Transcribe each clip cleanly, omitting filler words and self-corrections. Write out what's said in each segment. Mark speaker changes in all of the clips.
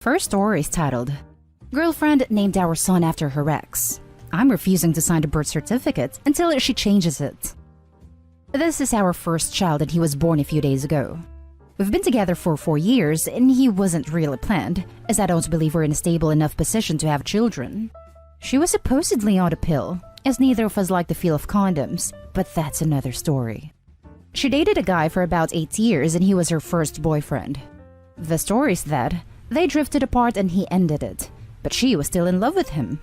Speaker 1: First story is titled, Girlfriend named our son after her ex. I'm refusing to sign the birth certificate until she changes it. This is our first child and he was born a few days ago. We've been together for 4 years and he wasn't really planned, as I don't believe we're in a stable enough position to have children. She was supposedly on a pill, as neither of us like the feel of condoms, but that's another story. She dated a guy for about 8 years and he was her first boyfriend. The story is that they drifted apart and he ended it, but she was still in love with him.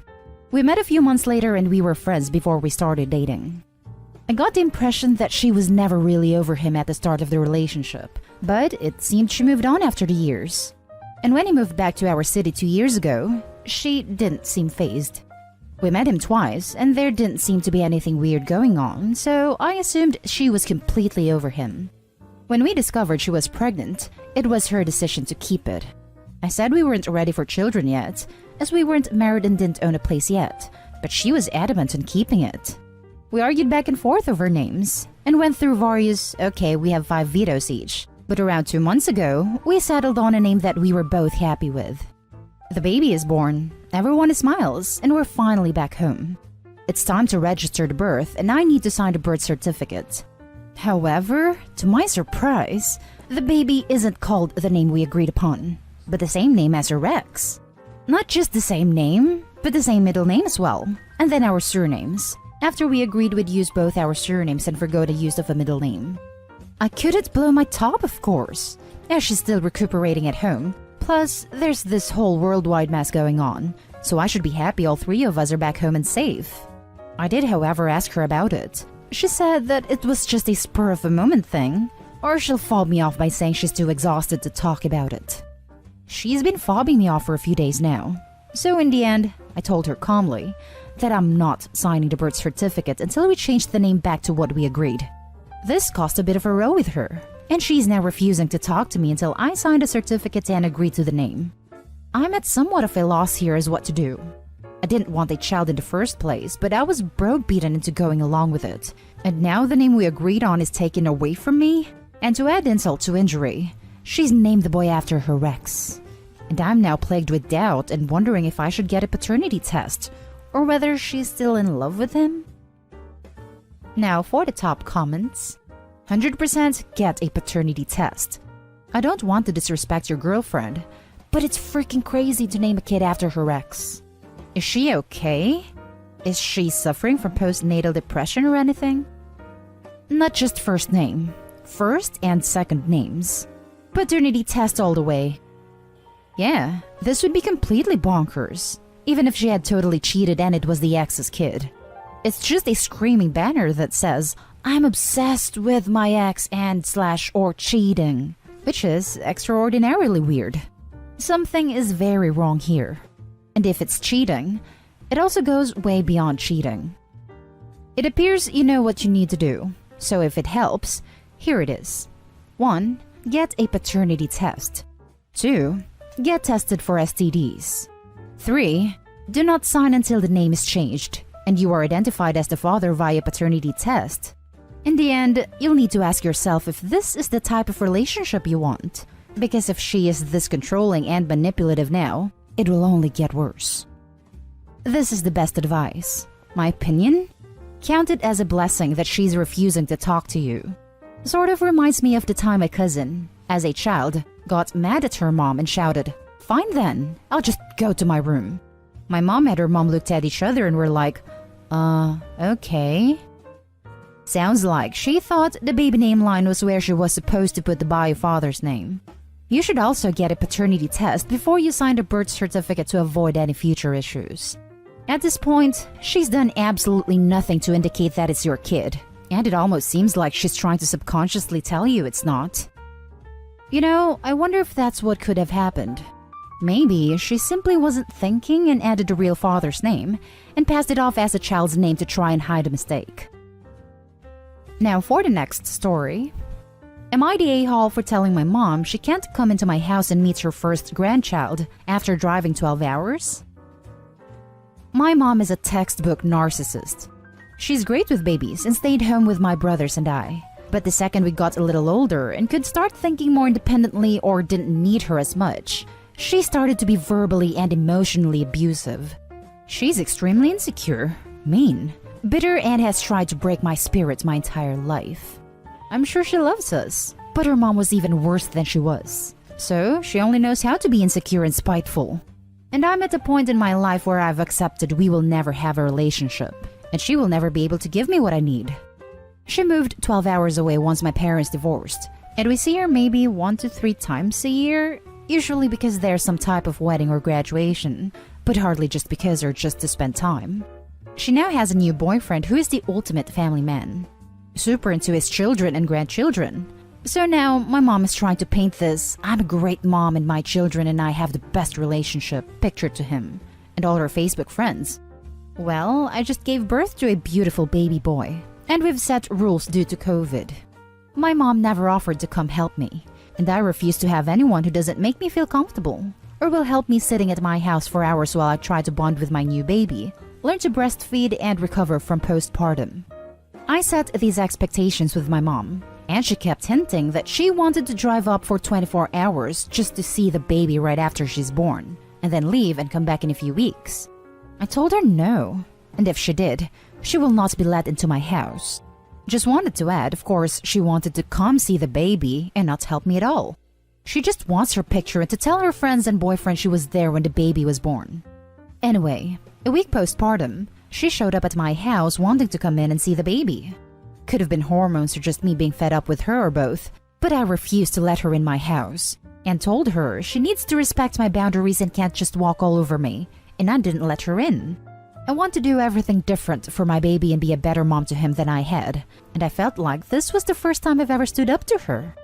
Speaker 1: We met a few months later and we were friends before we started dating. I got the impression that she was never really over him at the start of the relationship, but it seemed she moved on after the years. And when he moved back to our city 2 years ago, she didn't seem fazed. We met him twice and there didn't seem to be anything weird going on, so I assumed she was completely over him. When we discovered she was pregnant, it was her decision to keep it. I said we weren't ready for children yet, as we weren't married and didn't own a place yet, but she was adamant on keeping it. We argued back and forth over names, and went through various, we have 5 vetoes each, but around 2 months ago, we settled on a name that we were both happy with. The baby is born, everyone smiles, and we're finally back home. It's time to register the birth, and I need to sign the birth certificate. However, to my surprise, the baby isn't called the name we agreed upon, but the same name as her ex. Not just the same name, but the same middle name as well, and then our surnames, after we agreed we'd use both our surnames and forgo the use of a middle name. I couldn't blow my top, of course, as she's still recuperating at home, plus there's this whole worldwide mess going on, so I should be happy all 3 of us are back home and safe. I did, however, ask her about it. She said that it was just a spur-of-the-moment thing, or she'll fob me off by saying she's too exhausted to talk about it. She's been fobbing me off for a few days now, so in the end, I told her calmly that I'm not signing the birth certificate until we change the name back to what we agreed. This caused a bit of a row with her, and she's now refusing to talk to me until I sign the certificate and agree to the name. I'm at somewhat of a loss here as what to do. I didn't want a child in the first place, but I was browbeaten into going along with it. And now the name we agreed on is taken away from me? And to add insult to injury, she's named the boy after her ex. And I'm now plagued with doubt and wondering if I should get a paternity test, or whether she's still in love with him. Now for the top comments. 100% get a paternity test. I don't want to disrespect your girlfriend, but it's freaking crazy to name a kid after her ex. Is she okay? Is she suffering from postnatal depression or anything? Not just first name, first and second names. Paternity test all the way. Yeah, this would be completely bonkers, even if she had totally cheated and it was the ex's kid. It's just a screaming banner that says, I'm obsessed with my ex and/or cheating, which is extraordinarily weird. Something is very wrong here. And if it's cheating, it also goes way beyond cheating. It appears you know what you need to do, so if it helps, here it is. 1. Get a paternity test. 2. Get tested for STDs. 3. Do not sign until the name is changed, and you are identified as the father via paternity test. In the end, you'll need to ask yourself if this is the type of relationship you want, because if she is this controlling and manipulative now, it will only get worse. This is the best advice. My opinion? Count it as a blessing that she's refusing to talk to you. Sort of reminds me of the time my cousin, as a child, got mad at her mom and shouted, "Fine then, I'll just go to my room." My mom and her mom looked at each other and were like, okay. Sounds like she thought the baby name line was where she was supposed to put the bio father's name. You should also get a paternity test before you sign the birth certificate to avoid any future issues. At this point, she's done absolutely nothing to indicate that it's your kid, and it almost seems like she's trying to subconsciously tell you it's not. You know, I wonder if that's what could have happened. Maybe she simply wasn't thinking and added the real father's name and passed it off as a child's name to try and hide a mistake. Now for the next story. Am I the a-hole for telling my mom she can't come into my house and meet her first grandchild after driving 12 hours? My mom is a textbook narcissist. She's great with babies and stayed home with my brothers and I. But the second we got a little older and could start thinking more independently or didn't need her as much, she started to be verbally and emotionally abusive. She's extremely insecure, mean, bitter, and has tried to break my spirit my entire life. I'm sure she loves us, but her mom was even worse than she was. So she only knows how to be insecure and spiteful. And I'm at a point in my life where I've accepted we will never have a relationship, and she will never be able to give me what I need. She moved 12 hours away once my parents divorced, and we see her maybe 1 to 3 times a year, usually because there's some type of wedding or graduation, but hardly just because or just to spend time. She now has a new boyfriend who is the ultimate family man, super into his children and grandchildren. So now my mom is trying to paint this "I'm a great mom and my children and I have the best relationship" picture to him and all her Facebook friends. Well, I just gave birth to a beautiful baby boy, and we've set rules due to COVID. My mom never offered to come help me, and I refuse to have anyone who doesn't make me feel comfortable or will help me sitting at my house for hours while I try to bond with my new baby, learn to breastfeed, and recover from postpartum. I set these expectations with my mom, and she kept hinting that she wanted to drive up for 24 hours just to see the baby right after she's born, and then leave and come back in a few weeks. I told her no, and if she did, she will not be let into my house. Just wanted to add, of course, she wanted to come see the baby and not help me at all. She just wants her picture and to tell her friends and boyfriend she was there when the baby was born. Anyway, a week postpartum, she showed up at my house wanting to come in and see the baby. Could have been hormones or just me being fed up with her or both, but I refused to let her in my house and told her she needs to respect my boundaries and can't just walk all over me, and I didn't let her in. I want to do everything different for my baby and be a better mom to him than I had, and I felt like this was the first time I've ever stood up to her.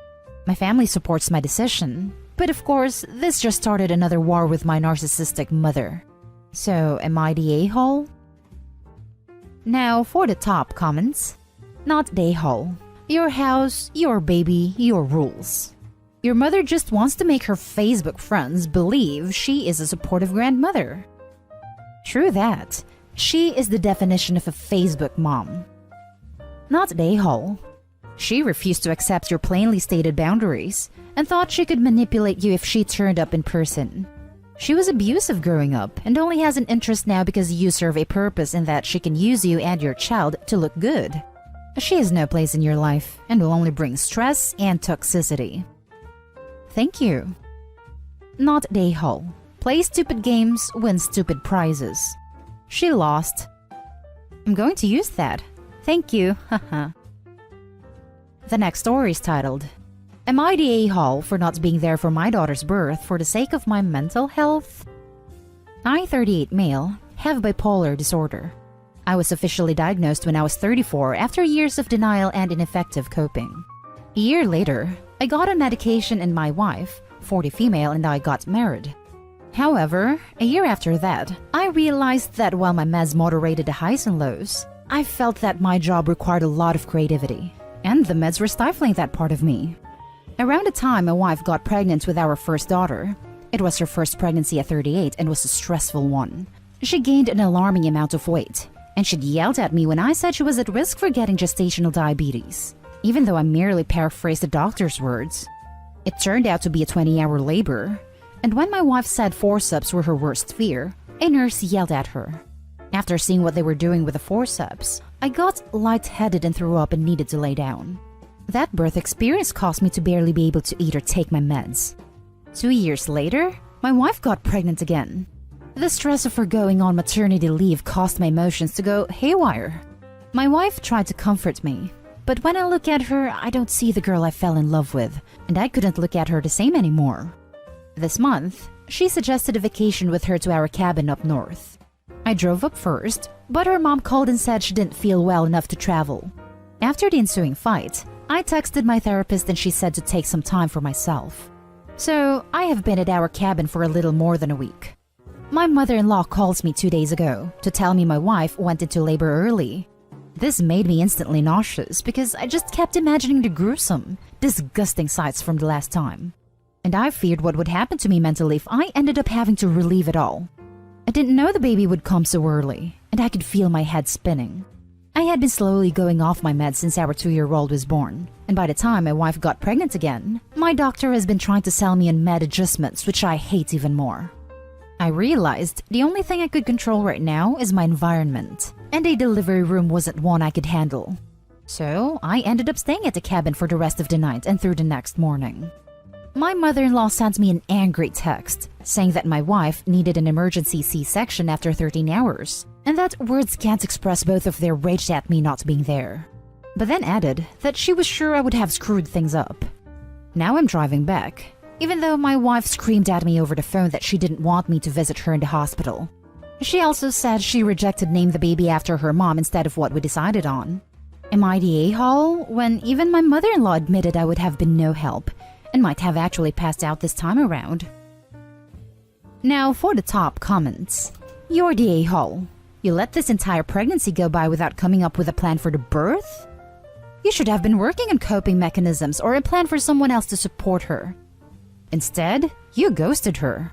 Speaker 1: My family supports my decision, but of course, this just started another war with my narcissistic mother. So, am I the a-hole? Now, for the top comments. Not the a-hole. Your house, your baby, your rules. Your mother just wants to make her Facebook friends believe she is a supportive grandmother. True that. She is the definition of a Facebook mom. Not the a-hole. She refused to accept your plainly stated boundaries and thought she could manipulate you if she turned up in person. She was abusive growing up and only has an interest now because you serve a purpose in that she can use you and your child to look good. She has no place in your life and will only bring stress and toxicity. Thank you. Not the a-hole. Play stupid games, win stupid prizes. She lost. I'm going to use that. Thank you, haha. The next story is titled, Am I the a-hole for not being there for my daughter's birth for the sake of my mental health? I, 38 male, have bipolar disorder. I was officially diagnosed when I was 34 after years of denial and ineffective coping. A year later, I got on medication and my wife, 40 female, and I got married. However, a year after that, I realized that while my meds moderated the highs and lows, I felt that my job required a lot of creativity, and the meds were stifling that part of me. Around the time my wife got pregnant with our first daughter, it was her first pregnancy at 38 and was a stressful one. She gained an alarming amount of weight, and she'd yelled at me when I said she was at risk for getting gestational diabetes, even though I merely paraphrased the doctor's words. It turned out to be a 20-hour labor, and when my wife said forceps were her worst fear, a nurse yelled at her. After seeing what they were doing with the forceps, I got lightheaded and threw up and needed to lay down. That birth experience caused me to barely be able to eat or take my meds. 2 years later, my wife got pregnant again. The stress of her going on maternity leave caused my emotions to go haywire. My wife tried to comfort me, but when I look at her, I don't see the girl I fell in love with, and I couldn't look at her the same anymore. This month, she suggested a vacation with her to our cabin up north. I drove up first, but her mom called and said she didn't feel well enough to travel. After the ensuing fight, I texted my therapist and she said to take some time for myself. So, I have been at our cabin for a little more than a week. My mother-in-law calls me 2 days ago to tell me my wife went into labor early. This made me instantly nauseous because I just kept imagining the gruesome, disgusting sights from the last time. And I feared what would happen to me mentally if I ended up having to relieve it all. I didn't know the baby would come so early, and I could feel my head spinning. I had been slowly going off my meds since our 2-year-old was born, and by the time my wife got pregnant again, my doctor has been trying to sell me on med adjustments, which I hate even more. I realized the only thing I could control right now is my environment, and a delivery room wasn't one I could handle. So I ended up staying at the cabin for the rest of the night and through the next morning. My mother-in-law sent me an angry text saying that my wife needed an emergency C-section after 13 hours, and that words can't express both of their rage at me not being there. But then added that she was sure I would have screwed things up. Now I'm driving back, even though my wife screamed at me over the phone that she didn't want me to visit her in the hospital. She also said she rejected naming the baby after her mom instead of what we decided on. Am I the a-hole when even my mother-in-law admitted I would have been no help and might have actually passed out this time around? Now for the top comments. You're the a-hole. You let this entire pregnancy go by without coming up with a plan for the birth? You should have been working on coping mechanisms or a plan for someone else to support her. Instead, you ghosted her.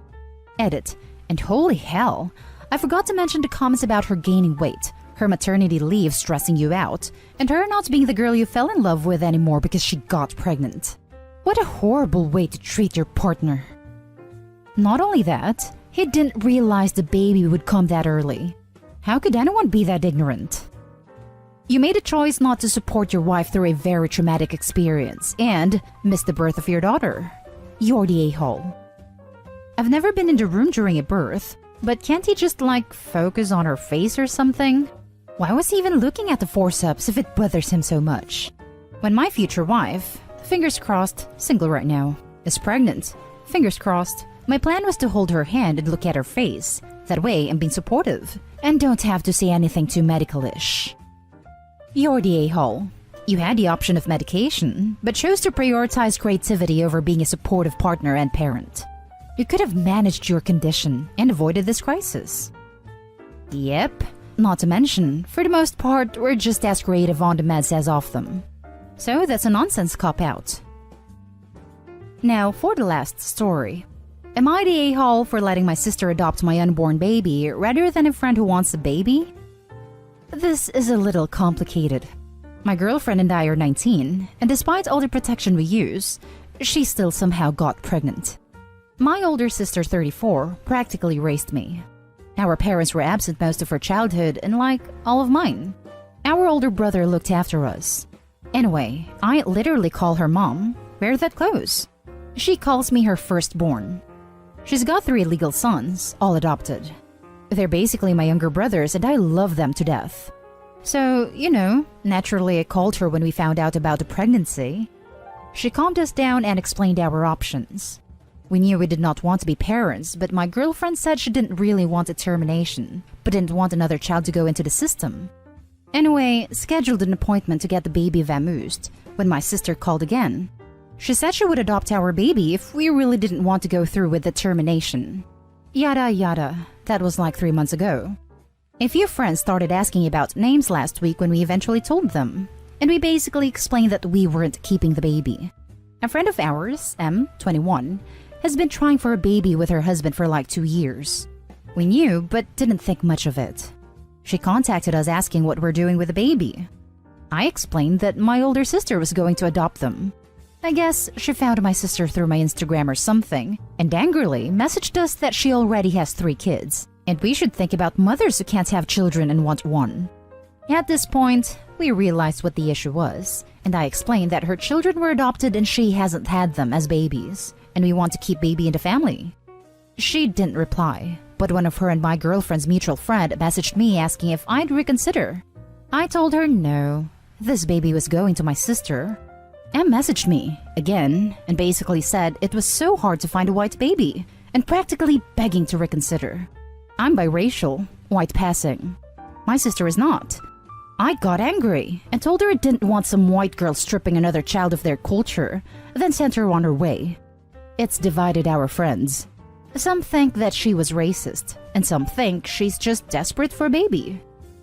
Speaker 1: Edit. And holy hell, I forgot to mention the comments about her gaining weight, her maternity leave stressing you out, and her not being the girl you fell in love with anymore because she got pregnant. What a horrible way to treat your partner. Not only that, he didn't realize the baby would come that early. How could anyone be that ignorant? You made a choice not to support your wife through a very traumatic experience and missed the birth of your daughter. You're the a-hole. I've never been in the room during a birth, but can't he just focus on her face or something? Why was he even looking at the forceps if it bothers him so much? When my future wife, fingers crossed, single right now, is pregnant, fingers crossed, my plan was to hold her hand and look at her face. That way I'm being supportive and don't have to say anything too medical-ish. You're the a-hole. You had the option of medication, but chose to prioritize creativity over being a supportive partner and parent. You could have managed your condition and avoided this crisis. Yep, not to mention, for the most part, we're just as creative on the meds as off them. So that's a nonsense cop-out. Now for the last story. Am I the a-hole for letting my sister adopt my unborn baby rather than a friend who wants a baby? This is a little complicated. My girlfriend and I are 19, and despite all the protection we use, she still somehow got pregnant. My older sister, 34, practically raised me. Our parents were absent most of her childhood, and all of mine. Our older brother looked after us. Anyway, I literally call her mom. We're that close. She calls me her firstborn. She's got 3 legal sons, all adopted. They're basically my younger brothers, and I love them to death. So, naturally I called her when we found out about the pregnancy. She calmed us down and explained our options. We knew we did not want to be parents, but my girlfriend said she didn't really want a termination, but didn't want another child to go into the system. Anyway, scheduled an appointment to get the baby vamoosed when my sister called again. She said she would adopt our baby if we really didn't want to go through with the termination. Yada yada, that was 3 months ago. A few friends started asking about names last week when we eventually told them, and we basically explained that we weren't keeping the baby. A friend of ours, M, 21, has been trying for a baby with her husband for 2 years. We knew, but didn't think much of it. She contacted us asking what we're doing with the baby. I explained that my older sister was going to adopt them. I guess she found my sister through my Instagram or something, and angrily messaged us that she already has 3 kids, and we should think about mothers who can't have children and want one. At this point, we realized what the issue was, and I explained that her children were adopted and she hasn't had them as babies, and we want to keep baby in the family. She didn't reply, but one of her and my girlfriend's mutual friend messaged me asking if I'd reconsider. I told her no, this baby was going to my sister. Em messaged me, again, and basically said it was so hard to find a white baby, and practically begging to reconsider. I'm biracial, white passing. My sister is not. I got angry, and told her I didn't want some white girl stripping another child of their culture, then sent her on her way. It's divided our friends. Some think that she was racist, and some think she's just desperate for a baby.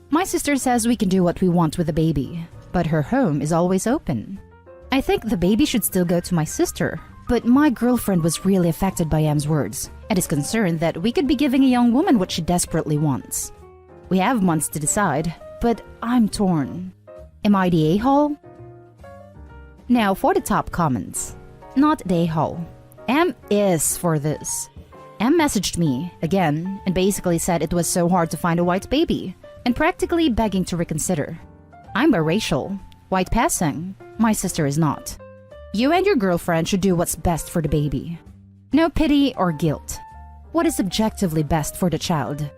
Speaker 1: My sister says we can do what we want with the baby, but her home is always open. I think the baby should still go to my sister, but my girlfriend was really affected by Em's words and is concerned that we could be giving a young woman what she desperately wants. We have months to decide, but I'm torn. Am I the a-hole? Now for the top comments. Not the a-hole. M is for this. M messaged me, again, and basically said it was so hard to find a white baby, and practically begging to reconsider. I'm biracial, white passing. My sister is not. You and your girlfriend should do what's best for the baby. No pity or guilt. What is objectively best for the child?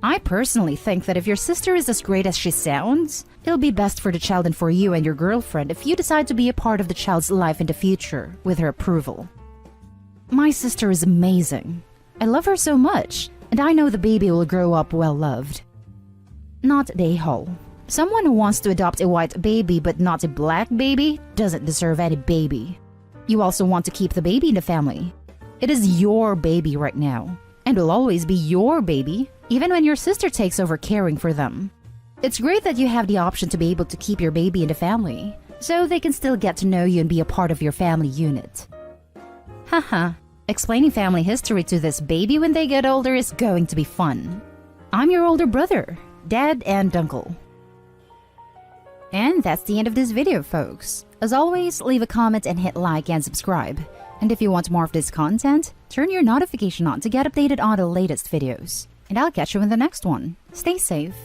Speaker 1: I personally think that if your sister is as great as she sounds, it'll be best for the child and for you and your girlfriend if you decide to be a part of the child's life in the future with her approval. My sister is amazing. I love her so much, and I know the baby will grow up well loved. Not the a-hole. Someone who wants to adopt a white baby but not a black baby doesn't deserve any baby. You also want to keep the baby in the family. It is your baby right now, and will always be your baby, even when your sister takes over caring for them. It's great that you have the option to be able to keep your baby in the family, so they can still get to know you and be a part of your family unit. Haha, explaining family history to this baby when they get older is going to be fun. I'm your older brother, dad and uncle. And that's the end of this video, folks. As always, leave a comment and hit like and subscribe. And if you want more of this content, turn your notification on to get updated on the latest videos. And I'll catch you in the next one. Stay safe.